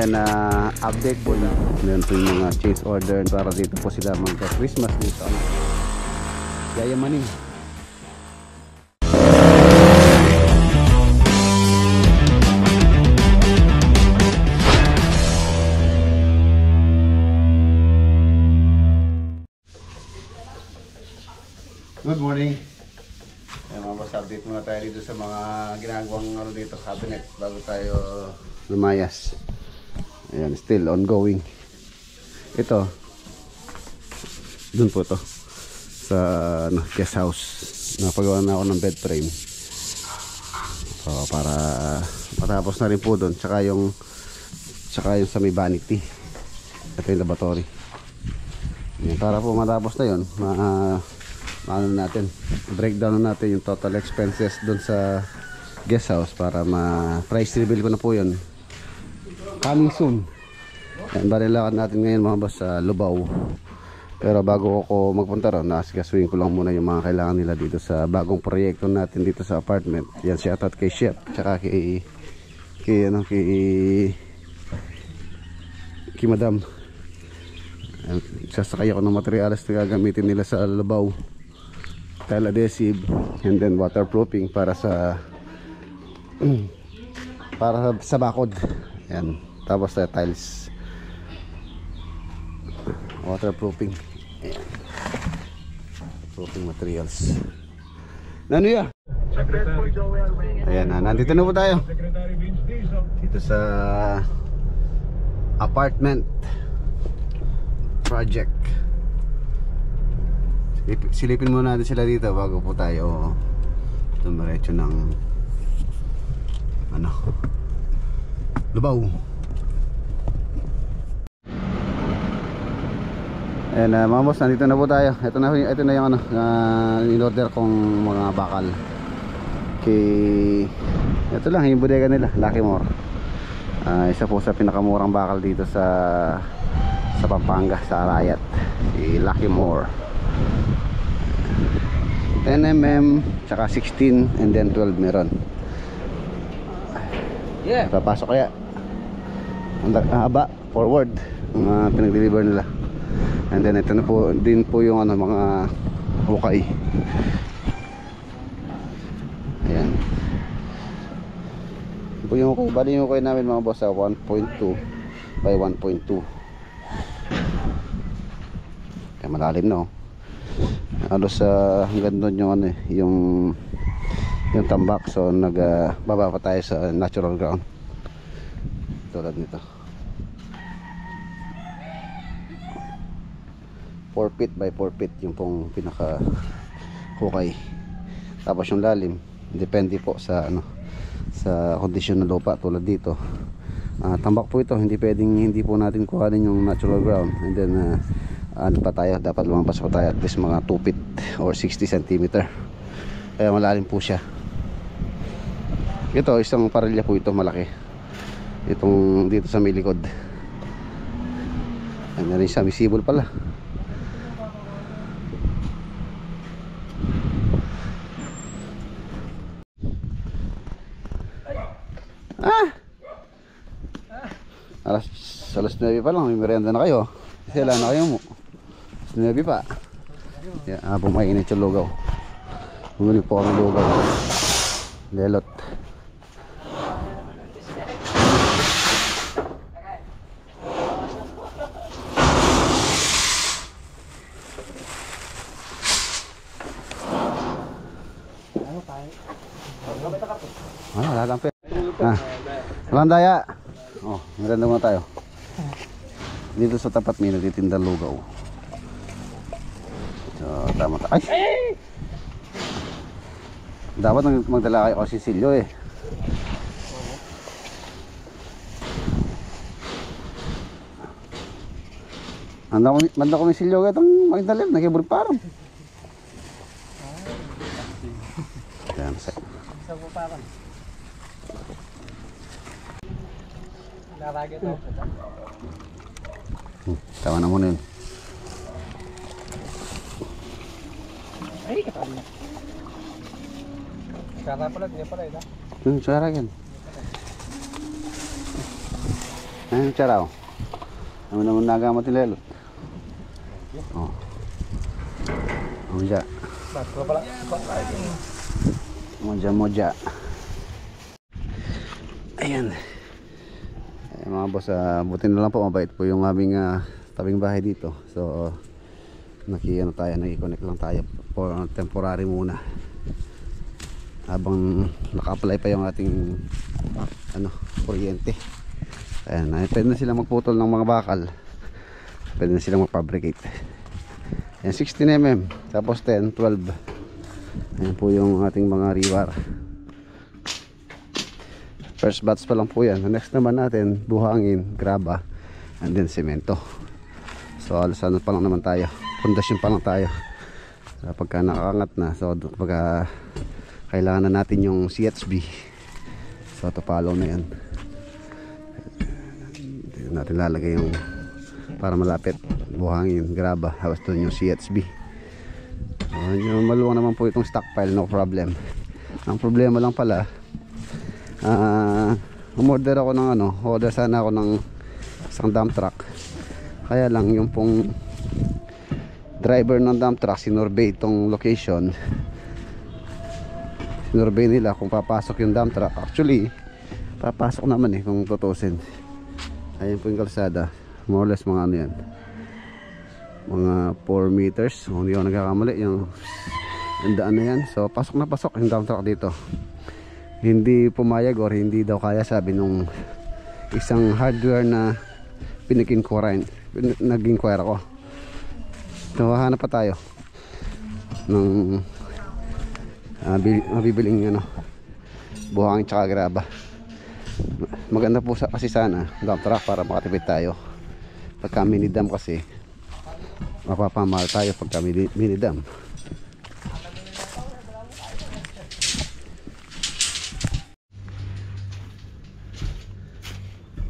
Ayan, update po na. Meron po yung mga change order para dito po sila magka-Christmas dito. Yayamanin. Good morning. Ayan, mga boss, update muna tayo dito sa mga ginagawang dito cabinet bago tayo lumayas. Ayan, still ongoing. Ito, dun po to sa guest house. Napagawa na ako ng bed frame. So, para matapos na rin po dun. Tsaka yung sa may vanity. Ito yung lavatory. Ayan, para po matapos na yun, ano natin, breakdown natin yung total expenses dun sa guest house para ma-price reveal ko na po yun coming soon. And barilakad natin ngayon mga boss sa Lubao, pero bago ako magpunta ron, nasigasuhin ko lang muna yung mga kailangan nila dito sa bagong proyekto natin dito sa apartment. Yan, shoutout kay Chef tsaka kay Madam. Sasakay ako ng materials na gagamitin nila sa Lubao, tile adhesive and then waterproofing para sa bakod. Yan, tapos tiles waterproofing. Ayan, proofing materials. Nano ya? Ayan, nandito na po tayo dito sa apartment project. Silipin muna natin sila dito bago po tayo dumiretso ng Lubao. Ayan, mga boss, nandito na po tayo. Ito na yung in-order kong mga bakal. Ito lang yung bodega nila, Lucky More. Isa po sa pinakamurang bakal dito sa Pampanga, sa Arayat, si Lucky More. 10mm tsaka 16 and then 12 meron. Yeah. Papasok kaya ang haba forward ang pinag-deliver nila. And then ito na po din po yung mga hukay. Ayan. Ito po yung hukay. Bali yung hukay namin mga boss sa 1.2 by 1.2. Kaya malalim na, oh. Halos hanggang doon yung tambak. So baba pa tayo sa natural ground tulad nito. 4 feet by 4 feet yung pong pinaka hukay. Tapos yung lalim depende po sa sa kondisyon ng lupa. Tulad dito, tambak po ito, hindi po natin kuhanin yung natural ground. And then dapat lumampas pa tayo at least mga 2 feet or 60 cm. Kaya malalim po siya. Ito, isang parilya po ito, malaki. Itong dito sa may likod. Ano rin siya, visible pala. Alas 9 pa lang, may merienda na kayo. Sila na kayo mo. Alas 9 pa. Yan, pumainit yung lugaw. Bumili po kami lugaw. Lelot. Lalampe. Walang daya. Oh, maganda muna tayo. Dito sa tapat may nagtitinda lugaw. So, tama. Ay! Dapat magdala kayo kasi silyo eh. Manda ko may silyo itong magdalim. Nagibul parang. Yan, sa po parang. Tawa na muna yun. Ay, katali. Sara pala, hindi pala ito. Sara yan. Ayun, tsaraw. Naman nagamot ni Lelot. Oh. Moja. Moja. Ayan. Ayan mga boss, buti na lang po, mabait po yung aming tabing bahay dito. So naki-connect lang tayo for temporary muna habang naka-apply pa yung ating kuryente. Ayan, pwede na silang magputol ng mga bakal, pwede na silang mag-fabricate. Ayan, 16mm tapos 10, 12. Ayan po yung ating mga rewire. First batch pa lang po yan. Next naman natin buhangin, graba, and then semento. So alas ano pa lang naman tayo, pundasyon pa lang tayo pagka nakakangat na. So pagka kailangan na natin yung CHB, so tupalo na yan. Dito natin lalagay yung para malapit, buhangin, graba, tapos doon yung CHB. So yung maluwang naman po itong stockpile, no problem. Ang problema lang pala, umorder ako ng order sana ako ng isang dump truck. Kaya lang yung pong driver ng dump truck sinurvey itong location, sinurvey nila kung papasok yung dump truck. Actually papasok naman kung tutusin. Ayan po yung kalsada, more or less mga yan, mga 4 meters kung hindi ako nagkakamali yung daan na yan. So pasok na pasok yung dump truck dito. Hindi pumayag or hindi daw kaya, sabi nung isang hardware na nag-inquire ako. So hanap pa tayo ng mabibiling buhangin tsaka graba. Maganda po kasi sana dump truck para makatipid tayo. Pagka minidam kasi mapapamahal tayo pagka minidam.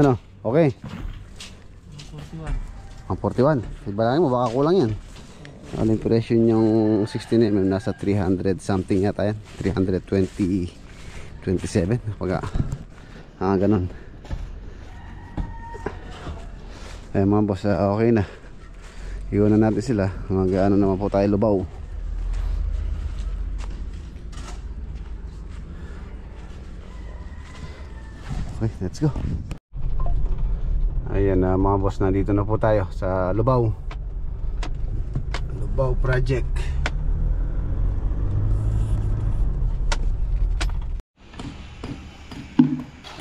Ano? Okay. Ang 41. Ibalangin mo, baka kulang yan. Ang impression yung 16mm nasa 300 something yata yan. 327 pagka ganun. Eh mga boss, okay na. Iwanan natin sila. Mag-ano naman po tayo, lubaw. Okay, let's go. Ayan mga boss, nandito na po tayo sa Lubao project.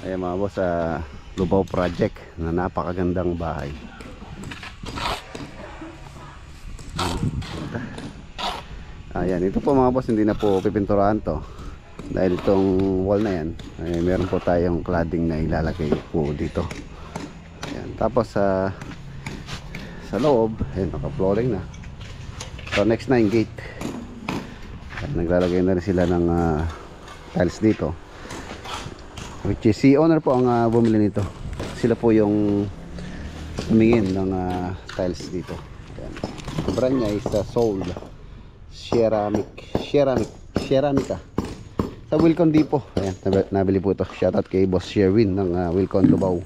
Ayan mga boss, Lubao project na napakagandang bahay. Ayan, ito po mga boss, hindi na po pipinturahan to dahil itong wall na yan meron po tayong cladding na ilalagay po dito. Tapos sa loob naka-flooring na. So next na yung gate. Naglalagay na rin sila ng tiles dito, which is si owner po ang bumili nito. Sila po yung tumingin ng tiles dito. Ayan. Ang brand niya is Soul Ceramica sa Wilcon Depot. Ayan, nabili po ito. Shoutout kay Boss Sherwin ng Wilcon Lubao.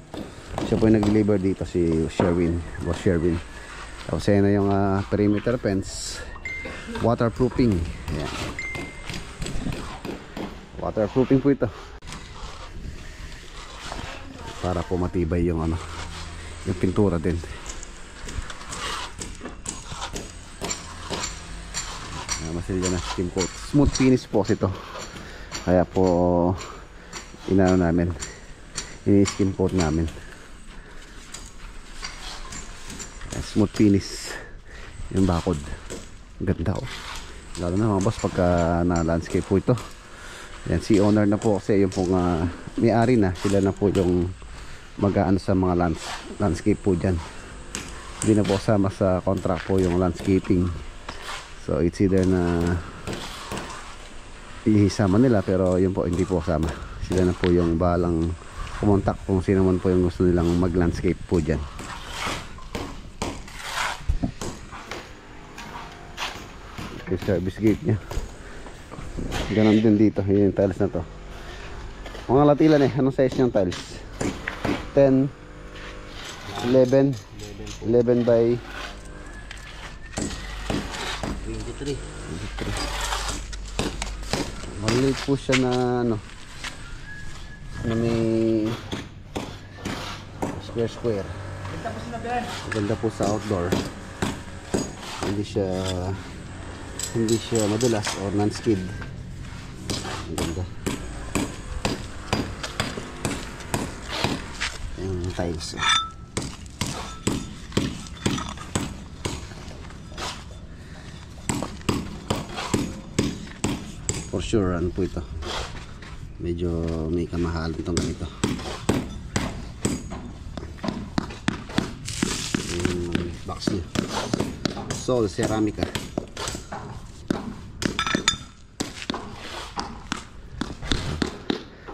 Siya po yung nag-deliver dito, si Sherwin, Boss Sherwin. Tapos yan na yung perimeter fence, waterproofing. Ayan. Waterproofing po ito para po matibay yung yung pintura din. Masilya na skin coat, smooth finish po ito. Kaya po ini-skin coat namin. Smooth finish yung bakod. Ganda lalo na mga boss pagka na landscape po ito. Yan, si owner na po kasi yung pong may-ari na, sila na po yung mag-aano sa mga landscape po dyan. Hindi na po sama sa contract po yung landscaping. So it's either na ihisama nila, pero yun po hindi po sama. Sila na po yung balang kumontak kung sino man po yung gusto nilang mag-landscape po dyan. Okay, service gate nya. Ganon din dito, yung tiles na to. Mga latilan anong size yung tiles? 10, 11. 11 by 23. Maliit po siya na ano, na may square. Maganda po sa outdoor. Hindi siya madulas or non-skid. Maganda. Yung tiles. For sure, ano po ito, medyo may kamahalan itong ganito. Yung box niya, Sol Ceramica.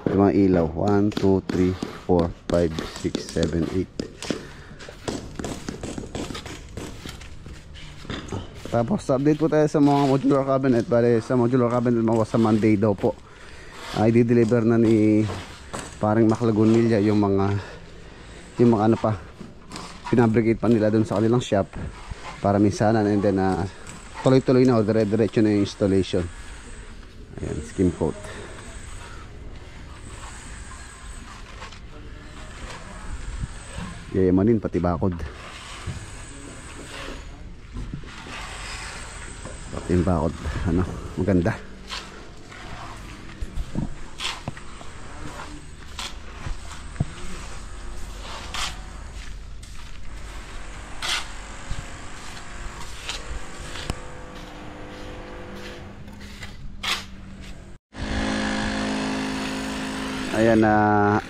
Yung mga ilaw, 1, 2, 3, 4, 5, 6, 7, 8. Tapos update po tayo sa mga modular cabinet. Bale sa modular cabinet mga sa Monday daw po ay di-deliver na ni paring Maclagunilla yung mga ano pa, pinabricate pa nila dun sa kanilang shop para minsanan, and then tuloy-tuloy na o dire-diretso na yung installation. Ayan, skim coat. Yayamanin pati bakod. Yung bakod, ano, maganda. Ayan,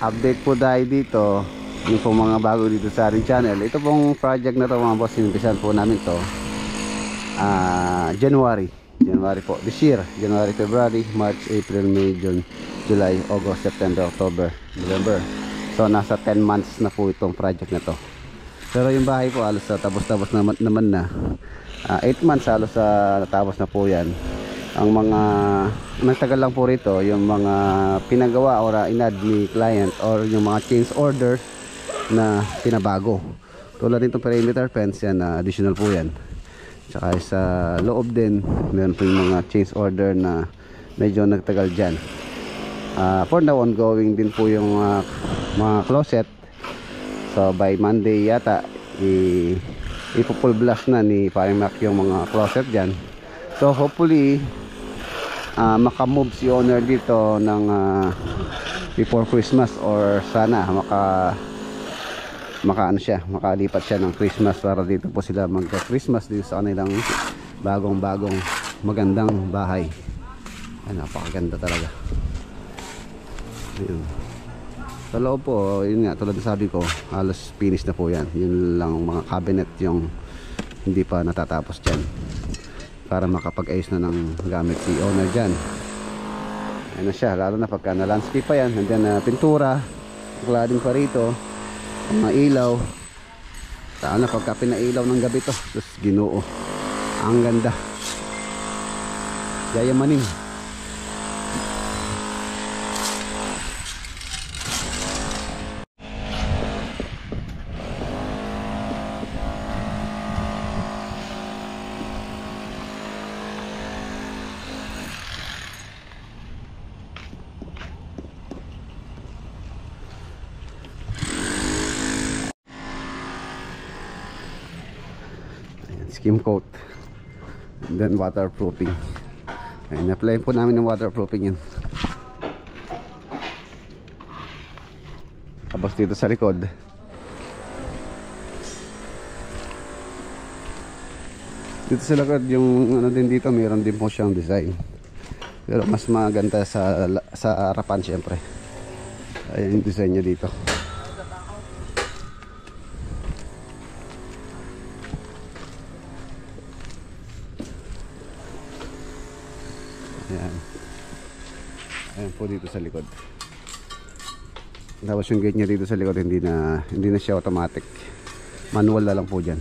update po tayo dito. Yung po mga bago dito sa ating channel. Ito pong project na to mga boss, inumpisan po namin to January po this year. January, February, March, April, May, June, July, August, September, October, November. So nasa 10 months na po itong project na to. Pero yung bahay po halos tapos naman na. 8 months halos natapos na po yan. Ang mga nagtagal lang po rito yung mga pinagawa or inad ni client or yung mga change orders na pinabago. Tulad nitong perimeter fence yan, additional po yan. Tsaka sa loob din meron po yung mga change order na medyo nagtagal dyan. For now ongoing din po yung mga closet. So by Monday yata ipo-full blast na ni Paring Mac yung mga closet dyan. So hopefully makamove si owner dito ng before Christmas, or sana makalipat siya ng Christmas para dito po sila magka-Christmas dito sa kanilang bagong magandang bahay. Ay, napakaganda talaga. Ayun. Sa loob po, yun nga, tulad na sabi ko, halos finish na po yan. Yun lang mga cabinet yung hindi pa natatapos dyan para makapag-ayos na ng gamit si owner dyan. Ayun na siya, lalo na pagka na-landscape pa yan, and then pintura, cladding pa rito, mga ilaw. Sana pagka pinailaw ng gabi to, tapos Ginoo, ang ganda, yayamanin. Skim coat and then waterproofing. Ayun, apply po namin ng waterproofing yun. Tapos dito sa likod yung ano din dito, mayroon din po siyang design, pero mas maganda sa harapan syempre. Ayun yung design niya dito. Ayan po dito sa likod. Tapos yung gate niya dito sa likod hindi na siya automatic. Manual na lang po dyan.